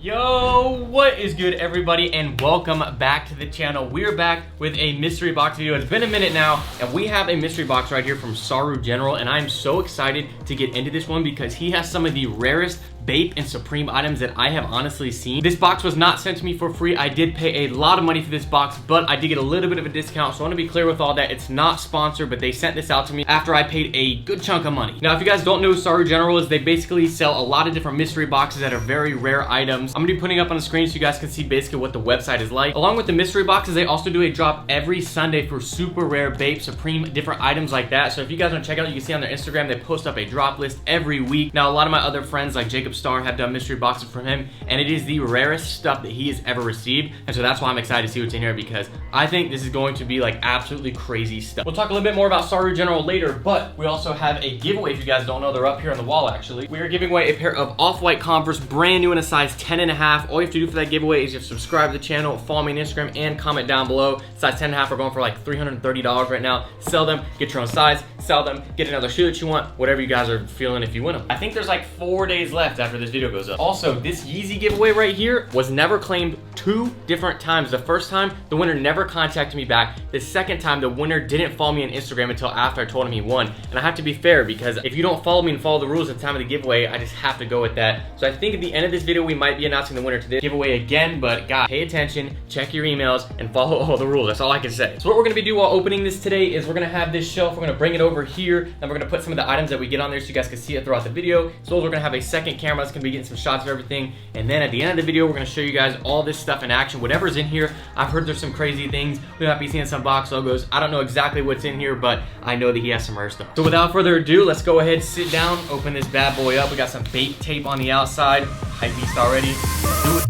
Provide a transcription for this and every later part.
Yo, what is good everybody, and welcome back to the channel. We're back with a mystery box video. It's been a minute now, and we have a mystery box right here from SaruGeneral, and I'm so excited to get into this one because he has some of the rarest Bape and Supreme items that I have honestly seen. This box was not sent to me for free. I did pay a lot of money for this box, but I did get a little bit of a discount, so I want to be clear with all that. It's not sponsored, but they sent this out to me after I paid a good chunk of money. Now, if you guys don't know who SaruGeneral is, they basically sell a lot of different mystery boxes that are very rare items. I'm gonna be putting up on the screen so you guys can see basically what the website is like. Along with the mystery boxes, they also do a drop every Sunday for super rare Bape, Supreme, different items like that. So if you guys want to check out, you can see on their Instagram, they post up a drop list every week. Now, a lot of my other friends like Jacob Starr have done mystery boxes from him, and it is the rarest stuff that he has ever received, and so that's why I'm excited to see what's in here, because I think this is going to be like absolutely crazy stuff. We'll talk a little bit more about SaruGeneral later, but we also have a giveaway. If you guys don't know, they're up here on the wall actually. We are giving away a pair of off-white Converse, brand new in a size 10.5. All you have to do for that giveaway is you have to subscribe to the channel, follow me on Instagram, and comment down below. Size 10.5 are going for like $330 right now. Sell them, get your own size, sell them, get another shoe that you want, whatever you guys are feeling if you win them. I think there's like 4 days left after this video goes up. Also, this Yeezy giveaway right here was never claimed 2 different times. The first time, the winner never contacted me back. The second time, the winner didn't follow me on Instagram until after I told him he won. And I have to be fair, because if you don't follow me and follow the rules at the time of the giveaway, I just have to go with that. So I think at the end of this video, we might be announcing the winner to this giveaway again, but guys, pay attention, check your emails, and follow all the rules. That's all I can say. So what we're gonna be doing while opening this today is we're gonna have this shelf, we're gonna bring it over here, and we're gonna put some of the items that we get on there so you guys can see it throughout the video. So we're gonna have a second camera that's gonna be getting some shots of everything, and then at the end of the video, we're gonna show you guys all this stuff in action, whatever's in here. I've heard there's some crazy things. We might be seeing some box logos. I don't know exactly what's in here, but I know that he has some rare stuff. So without further ado, let's go ahead, sit down, open this bad boy up. We got some Bape tape on the outside. HYPEBEAST already. Let's do it.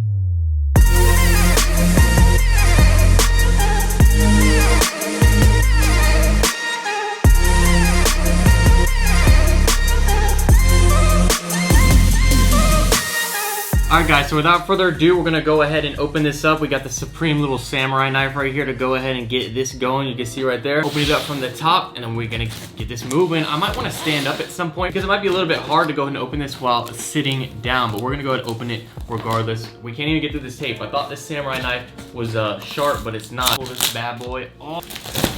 Alright guys, so without further ado, we're gonna go ahead and open this up. We got the Supreme little samurai knife right here to go ahead and get this going. You can see right there. Open it up from the top, and then we're gonna get this moving. I might wanna stand up at some point because it might be a little bit hard to go ahead and open this while sitting down, but we're gonna go ahead and open it regardless. We can't even get through this tape. I thought this samurai knife was sharp, but it's not. Pull this bad boy off.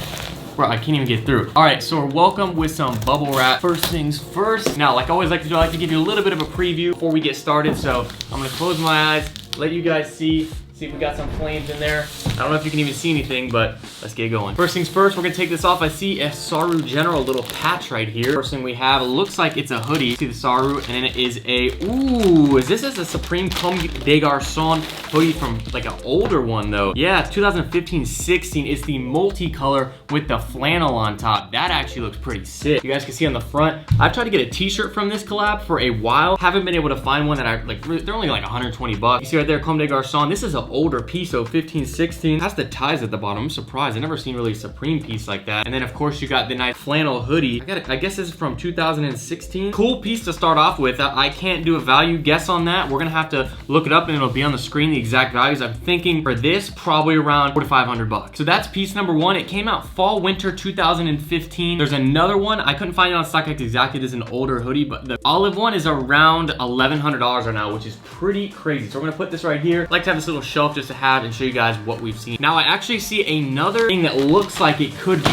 Bro, I can't even get through. All right, so we're welcome with some bubble wrap. First things first. Now, like I always like to do, I like to give you a little bit of a preview before we get started. So I'm gonna close my eyes, let you guys see if we got some flames in there. I don't know if you can even see anything, but let's get going. First things first, we're gonna take this off. I see a SaruGeneral little patch right here. First thing we have, it looks like it's a hoodie. See the Saru, and then it is a, ooh, is this a Supreme Comme des Garçons hoodie from like an older one though? Yeah, 2015-16. It's the multicolor with the flannel on top. That actually looks pretty sick. You guys can see on the front, I've tried to get a t-shirt from this collab for a while. Haven't been able to find one that I like. They're only like 120 bucks. You see right there, Comme des Garçons. This is an older piece, so 15-16. That's the ties at the bottom. I'm surprised. I've never seen really a Supreme piece like that. And then of course you got the nice flannel hoodie. I guess this is from 2016. Cool piece to start off with. I can't do a value guess on that. We're gonna have to look it up and it'll be on the screen, the exact values. I'm thinking for this, probably around 400 to 500 bucks. So that's piece number one. It came out fall, winter 2015. There's another one. I couldn't find it on StockX exactly. This is an older hoodie, but the olive one is around $1,100 right now, which is pretty crazy. So we're gonna put this right here. I like to have this little shelf just to have and show you guys what we've seen. Now I actually see another thing that looks like it could be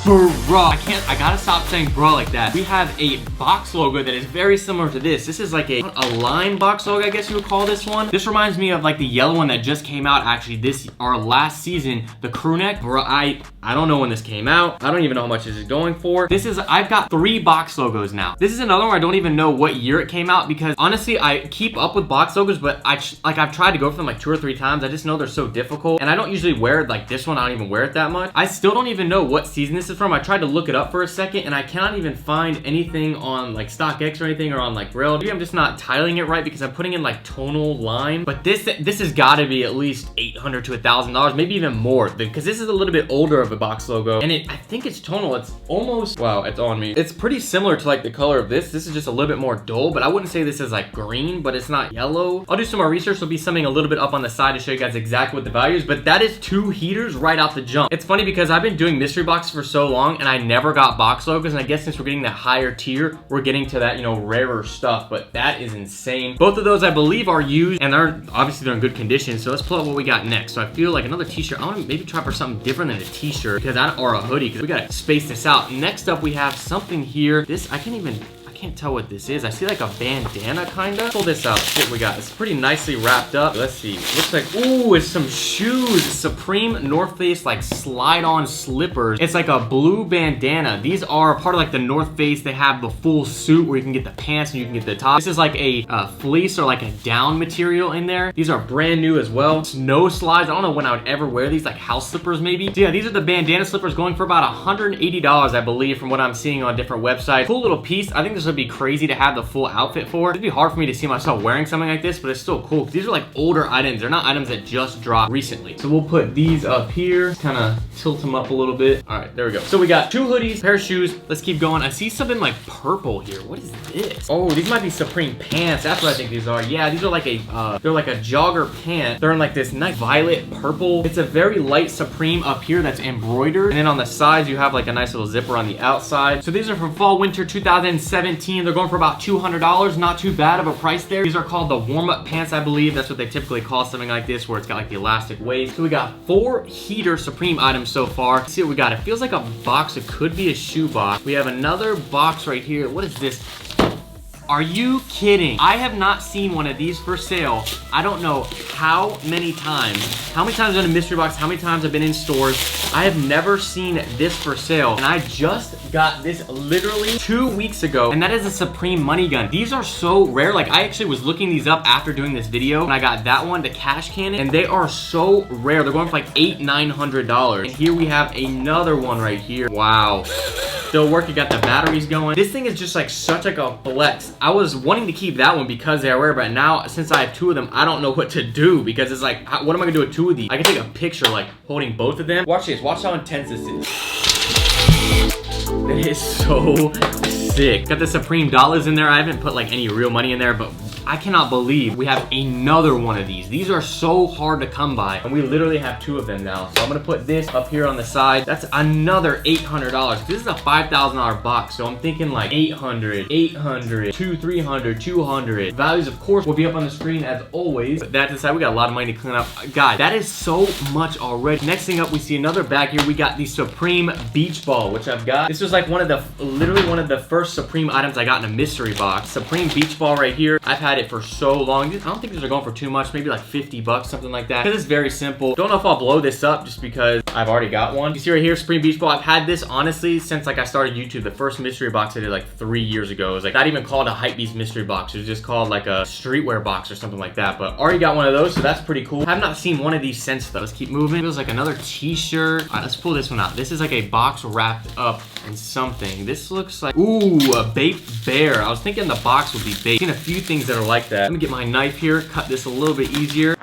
bruh. I gotta stop saying bruh like that. We have a box logo that is very similar to this. This is like a line box logo, I guess you would call this one. This reminds me of like the yellow one that just came out actually our last season, the crew neck. Bro, I don't know when this came out. I don't even know how much this is going for. I've got 3 box logos now. This is another one I don't even know what year it came out because honestly, I keep up with box logos, but I've tried to go for them like 2 or 3 times. I just know they're so difficult, and I don't usually wear it like this one. I don't even wear it that much. I still don't even know what season this is from. I tried to look it up for a second, and I cannot even find anything on like StockX or anything, or on like Rail. Maybe I'm just not tiling it right because I'm putting in like tonal line. But this has got to be at least $800 to $1,000, maybe even more, because this is a little bit older of a box logo, and I think it's tonal. It's almost, wow, it's on me. It's pretty similar to like the color of this. This is just a little bit more dull, but I wouldn't say this is like green, but it's not yellow. I'll do some more research. There'll be something a little bit up on the side to show you guys exactly what the value is, but that is 2 heaters right out the jump. It's funny because I've been doing mystery boxes for so so long and I never got box logos, and I guess since we're getting the higher tier, we're getting to that, you know, rarer stuff, but that is insane. Both of those I believe are used, and they're in good condition. So let's pull up what we got next. So I feel like another t-shirt. I want to maybe try for something different than a t-shirt or a hoodie, because we gotta space this out. Next up we have something here. This, I can't tell what this is. I see like a bandana kinda. Pull this out. See what we got. It's pretty nicely wrapped up. Let's see. Looks like, ooh, it's some shoes. Supreme North Face like slide-on slippers. It's like a blue bandana. These are part of like the North Face. They have the full suit where you can get the pants and you can get the top. This is like a fleece or like a down material in there. These are brand new as well. Snow slides. I don't know when I would ever wear these, like house slippers maybe. So yeah, these are the bandana slippers, going for about $180, I believe, from what I'm seeing on different websites. Cool little piece. I think this would be crazy to have the full outfit for. It'd be hard for me to see myself wearing something like this, but it's still cool. These are like older items. They're not items that just dropped recently. So we'll put these up here, kind of tilt them up a little bit. All right, there we go. So we got 2 hoodies, pair of shoes. Let's keep going. I see something like purple here. What is this? Oh, these might be Supreme pants. That's what I think these are. Yeah, these are like they're like a jogger pant. They're in like this nice violet purple. It's a very light Supreme up here that's embroidered. And then on the sides, you have like a nice little zipper on the outside. So these are from fall winter 2017. They're going for about $200. Not too bad of a price there. These are called the warm-up pants, I believe. That's what they typically call something like this, where it's got like the elastic waist. So we got 4 heater Supreme items so far. Let's see what we got. It feels like a box. It could be a shoe box. We have another box right here. What is this? Are you kidding? I have not seen one of these for sale. I don't know how many times. How many times I've done a mystery box, how many times I've been in stores. I have never seen this for sale. And I just got this literally 2 weeks ago. And that is a Supreme money gun. These are so rare. Like, I actually was looking these up after doing this video. And I got that one, the cash cannon. And they are so rare. They're going for like $800-900. And here we have another one right here. Wow. Still working, got the batteries going. This thing is just like such like a flex. I was wanting to keep that one because they are rare, but now since I have 2 of them, I don't know what to do, because it's like, what am I gonna do with 2 of these? I can take a picture like holding both of them. Watch this, watch how intense this is. It is so sick. Got the Supreme dollars in there. I haven't put like any real money in there, but I cannot believe we have another one of these. These are so hard to come by, and we literally have 2 of them now. So I'm gonna put this up here on the side. That's another $800. This is a $5,000 box, so I'm thinking like 800, 800, 300, 200. Values, of course, will be up on the screen as always. But that aside, we got a lot of money to clean up. Guys, that is so much already. Next thing up, we see another bag here. We got the Supreme Beach Ball, which I've got. This was like literally one of the first Supreme items I got in a mystery box. Supreme Beach Ball right here. I've had it for so long. I don't think these are going for too much, maybe like 50 bucks, something like that. Because it's very simple. Don't know if I'll blow this up just because I've already got one. You see right here, Supreme Beach Ball. I've had this honestly since like I started YouTube. The first mystery box I did like 3 years ago. It was like not even called a HYPEBEAST mystery box. It was just called like a streetwear box or something like that. But already got one of those, so that's pretty cool. I have not seen one of these since though. Let's keep moving. Feels like another t-shirt. All right, let's pull this one out. This is like a box wrapped up in something. This looks like, ooh, a baked bear. I was thinking the box would be baked. I've seen a few things that are like that. Let me get my knife here, cut this a little bit easier.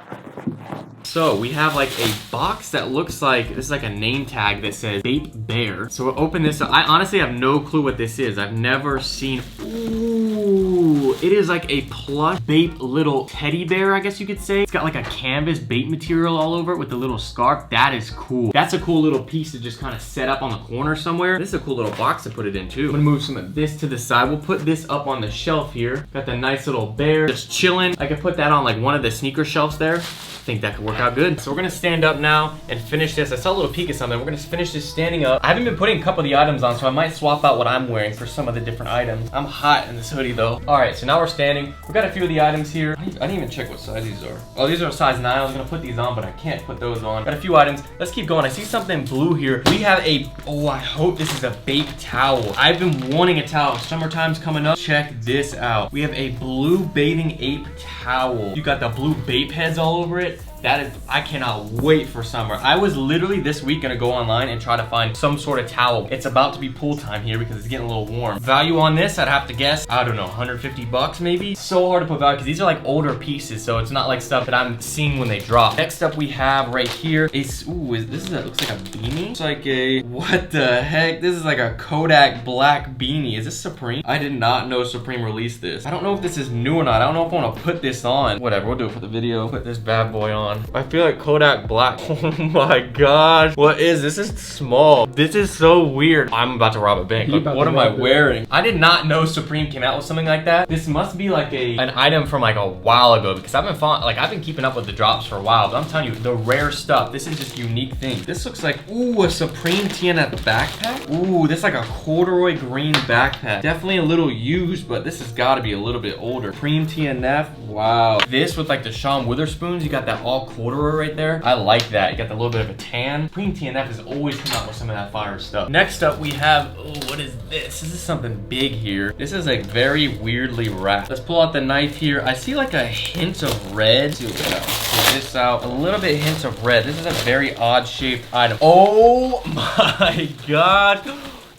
So we have like a box that looks like, this is like a name tag that says Baked Bear. So we'll open this up. I honestly have no clue what this is. I've never seen, ooh, it is like a plush baked little teddy bear, I guess you could say. It's got like a canvas bait material all over it with the little scarf. That is cool. That's a cool little piece to just kind of set up on the corner somewhere. This is a cool little box to put it in too. I'm gonna move some of this to the side. We'll put this up on the shelf here. Got the nice little bear just chilling. I could put that on like one of the sneaker shelves there. I think that could work out good. So we're gonna stand up now and finish this. I saw a little peek at something. We're gonna finish this standing up. I haven't been putting a couple of the items on, so I might swap out what I'm wearing for some of the different items. I'm hot in this hoodie though. All right, so now we're standing. We've got a few of the items here. I didn't even check what size these are. Oh, these are a size 9. I was gonna put these on, but I can't put those on. Got a few items. Let's keep going. I see something blue here. We have a, oh, I hope this is a baked towel. I've been wanting a towel. Summertime's coming up. Check this out. We have a blue bathing ape towel. You got the blue bape heads all over it. That is, I cannot wait for summer. I was literally this week gonna go online and try to find some sort of towel. It's about to be pool time here because it's getting a little warm. Value on this, I'd have to guess, I don't know, 150 bucks maybe? So hard to put value because these are like older pieces, so it's not like stuff that I'm seeing when they drop. Next up we have right here is, ooh, looks like a beanie? It's like a, what the heck? This is like a Kodak black beanie. Is this Supreme? I did not know Supreme released this. I don't know if this is new or not. I don't know if I wanna put this on. Whatever, we'll do it for the video. Put this bad boy boy on. I feel like Kodak Black. Oh my gosh. What is this? This is small. This is so weird. I'm about to rob a bank. Look, what am I wearing? I did not know Supreme came out with something like that. This must be like an item from like a while ago, because I've been keeping up with the drops for a while, but I'm telling you, the rare stuff, this is just unique thing. This looks like, ooh, a Supreme TNF backpack. Ooh, this is like a corduroy green backpack. Definitely a little used, but this has got to be a little bit older. Supreme TNF, wow. This with like the Sean Witherspoons, you got that all corduroy right there. I like that. You got the little bit of a tan. Supreme TNF has always come out with some of that fire stuff. Next up, we have, oh, what is this? This is something big here. This is like very weirdly wrapped. Let's pull out the knife here. I see like a hint of red. Let's see what we got. Pull this out. A little bit hints of red. This is a very odd shaped item. Oh my God.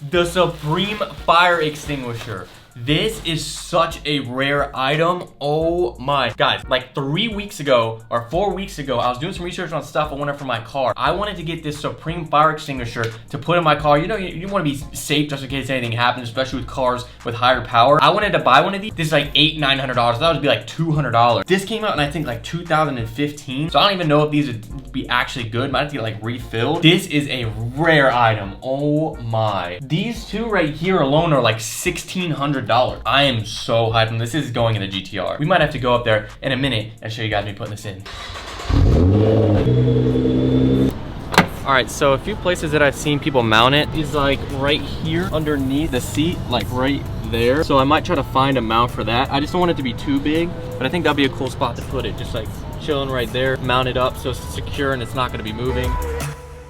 The Supreme fire extinguisher. This is such a rare item. Oh my. Guys, like 3 weeks ago or 4 weeks ago, I was doing some research on stuff I wanted for my car. I wanted to get this Supreme fire extinguisher to put in my car. You know, you want to be safe just in case anything happens, especially with cars with higher power. I wanted to buy one of these. This is like $800-900. I thought it would be like $200. This came out in I think like 2015. So I don't even know if these would be actually good. Might have to get like refilled. This is a rare item. Oh my. These two right here alone are like $1,600. I am so hyped, and this is going in the GTR. We might have to go up there in a minute and show you guys me putting this in. All right, so a few places that I've seen people mount it is like right here underneath the seat, like right there. So I might try to find a mount for that. I just don't want it to be too big, but I think that'd be a cool spot to put it. Just like chilling right there, mount it up so it's secure and it's not gonna be moving.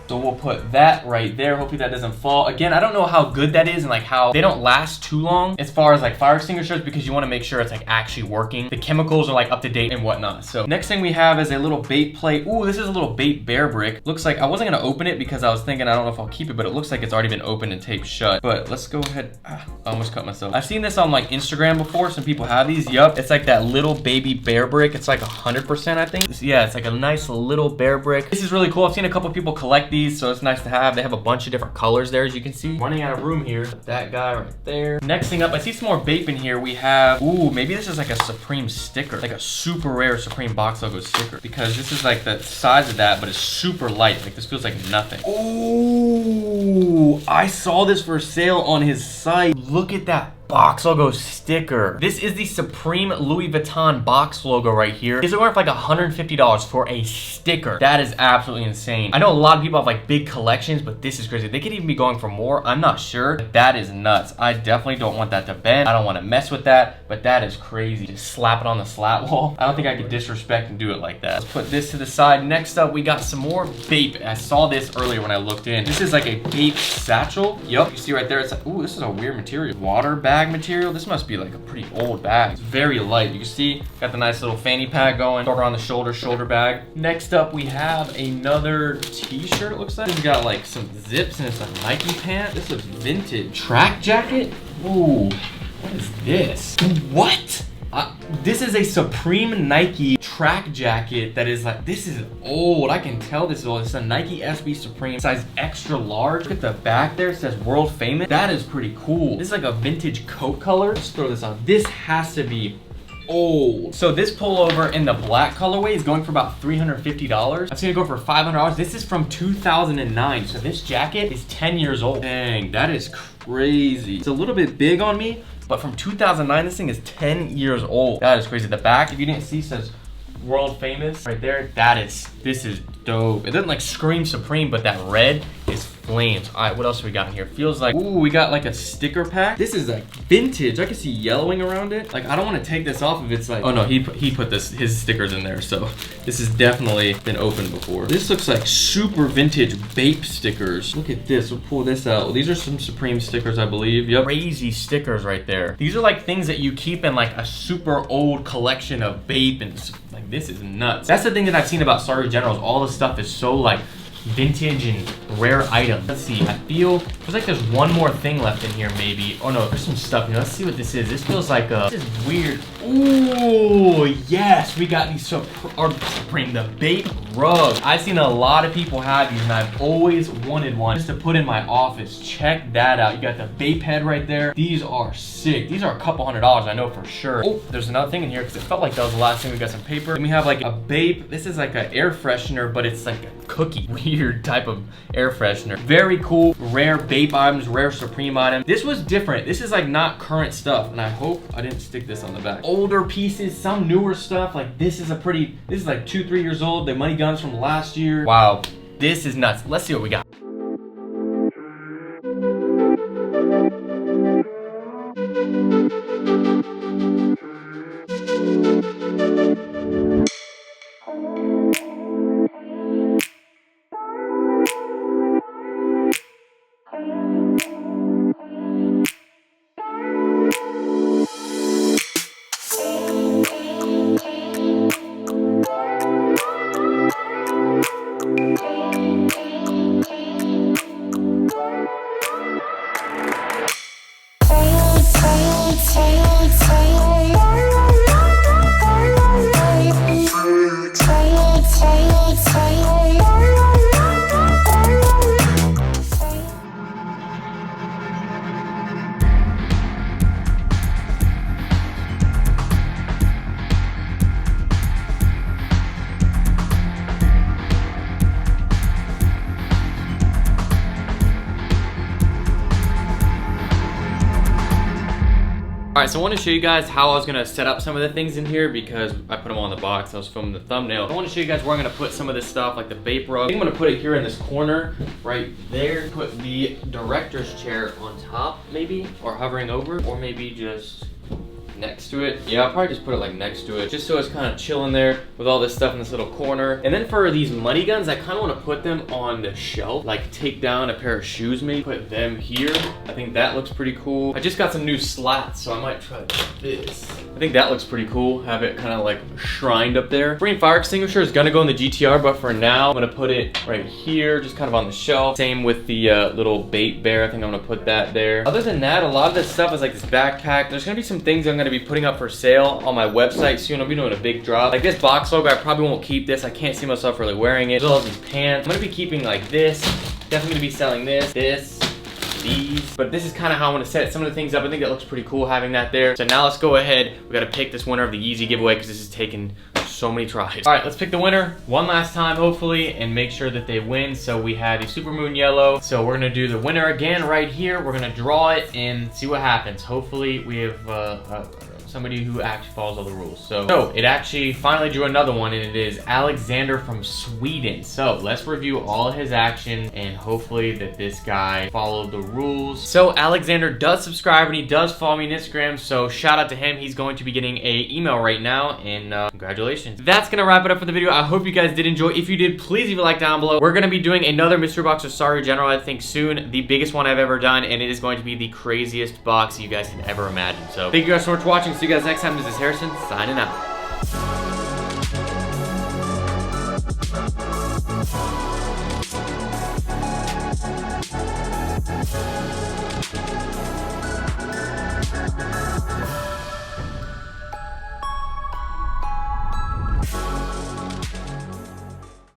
So we'll put that right there. Hopefully that doesn't fall. Again, I don't know how good that is and like how they don't last too long as far as like fire extinguishers, because you want to make sure it's like actually working. The chemicals are like up to date and whatnot. So next thing we have is a little bait plate. Ooh, this is a little bait bear brick. Looks like I wasn't gonna open it because I was thinking I don't know if I'll keep it, but it looks like it's already been opened and taped shut. But let's go ahead. I almost cut myself. I've seen this on like Instagram before. Some people have these. Yup, it's like that little baby bear brick. It's like 100%, I think. Yeah, it's like a nice little bear brick. This is really cool. I've seen a couple people collect these, so it's nice to have. They have a bunch of different colors there, as you can see. Running out of room here. That guy right there. Next thing up, I see some more vape in here. We have, ooh, maybe this is like a Supreme sticker, like a super rare Supreme box logo sticker, because this is like the size of that, but it's super light. Like this feels like nothing. Ooh, I saw this for sale on his site. Look at that box logo sticker. This is the Supreme Louis Vuitton box logo right here. These are going for like $150 for a sticker. That is absolutely insane. I know a lot of people have like big collections, but this is crazy. They could even be going for more. I'm not sure. But that is nuts. I definitely don't want that to bend. I don't want to mess with that, but that is crazy. Just slap it on the slat wall. I don't think I could disrespect and do it like that. Let's put this to the side. Next up, we got some more vape. I saw this earlier when I looked in. This is like a vape satchel. Yup, you see right there. It's like, ooh, this is a weird material. Water bag material. This must be like a pretty old bag. It's very light. You can see, got the nice little fanny pack going. Throw it on the shoulder bag. Next up, we have another t-shirt, it looks like. It's got like some zips and it's a Nike pant. This looks vintage. Track jacket? Ooh, what is this? What? This is a Supreme Nike track jacket that is like, this is old. I can tell this is old. It's a Nike SB Supreme, size extra large. Look at the back there, it says world famous. That is pretty cool. This is like a vintage coat color. Let's throw this on. This has to be old. So this pullover in the black colorway is going for about $350. I've seen it go for $500. This is from 2009. So this jacket is 10 years old. Dang, that is crazy. It's a little bit big on me, but from 2009, this thing is 10 years old. That is crazy. The back, if you didn't see, says world famous right there. This is dope. It doesn't like scream Supreme, but that red is flames. All right, what else we got in here? Feels like, ooh, we got like a sticker pack. This is like vintage. I can see yellowing around it. Like, I don't want to take this off if it's like, oh no, he put his stickers in there. So this has definitely been opened before. This looks like super vintage vape stickers. Look at this. We'll pull this out. Well, these are some Supreme stickers, I believe. Yep. Crazy stickers right there. These are like things that you keep in like a super old collection of vape, and like, this is nuts. That's the thing that I've seen about SaruGeneral. All the stuff is so like vintage and rare items. Let's see, I feel Feels like there's one more thing left in here, maybe. Oh no, there's some stuff here. Let's see what this is. This feels like this is weird. Ooh, yes, we got these the vape rug. I've seen a lot of people have these, and I've always wanted one just to put in my office. Check that out. You got the vape head right there. These are sick. These are a couple $100, I know for sure. Oh, there's another thing in here because it felt like that was the last thing. We got some paper. Then we have like a vape. This is like an air freshener, but it's like a cookie. Weird type of air freshener. Very cool. Rare vape items, rare Supreme item. This was different. This is like not current stuff, and I hope I didn't stick this on the back. Older pieces, some newer stuff. Like this is like 2-3 years old. The money guns from last year. Wow, this is nuts. Let's see what we got. Alright, so I want to show you guys how I was going to set up some of the things in here because I put them on the box. I was filming the thumbnail. I want to show you guys where I'm going to put some of this stuff, like the vape rug. I think I'm going to put it here in this corner right there. Put the director's chair on top, maybe, or hovering over, or maybe just next to it. Yeah, I'll probably just put it like next to it, just so it's kind of chilling there with all this stuff in this little corner. And then for these money guns, I kind of want to put them on the shelf, like take down a pair of shoes maybe, put them here. I think that looks pretty cool. I just got some new slats, so I might try this. I think that looks pretty cool. Have it kind of like shrined up there. Green fire extinguisher is gonna go in the GTR, but for now, I'm gonna put it right here, just kind of on the shelf. Same with the little bait bear. I think I'm gonna put that there. Other than that, a lot of this stuff is like this backpack. There's gonna be some things I'm gonna be putting up for sale on my website soon. I'll be doing a big drop. Like this box logo, I probably won't keep this. I can't see myself really wearing it. As well as these pants. I'm gonna be keeping like this. Definitely gonna be selling this, these. But this is kind of how I want to set some of the things up. I think that looks pretty cool having that there. So now let's go ahead. We got to pick this winner of the Yeezy giveaway because this is taking so many tries. All right, let's pick the winner one last time, hopefully, and make sure that they win. So we had the Supermoon Yellow. So we're gonna do the winner again right here. We're gonna draw it and see what happens. Hopefully we have somebody who actually follows all the rules. So it actually finally drew another one, and it is Alexander from Sweden. So let's review all his action and hopefully that this guy followed the rules. So Alexander does subscribe and he does follow me on Instagram, so shout out to him. He's going to be getting a email right now, and congratulations. That's gonna wrap it up for the video. I hope you guys did enjoy. If you did, please leave a like down below. We're gonna be doing another mystery box of SaruGeneral, I think soon, the biggest one I've ever done, and it is going to be the craziest box you guys can ever imagine. So thank you guys so much for watching. See you guys next time. This is Harrison signing out.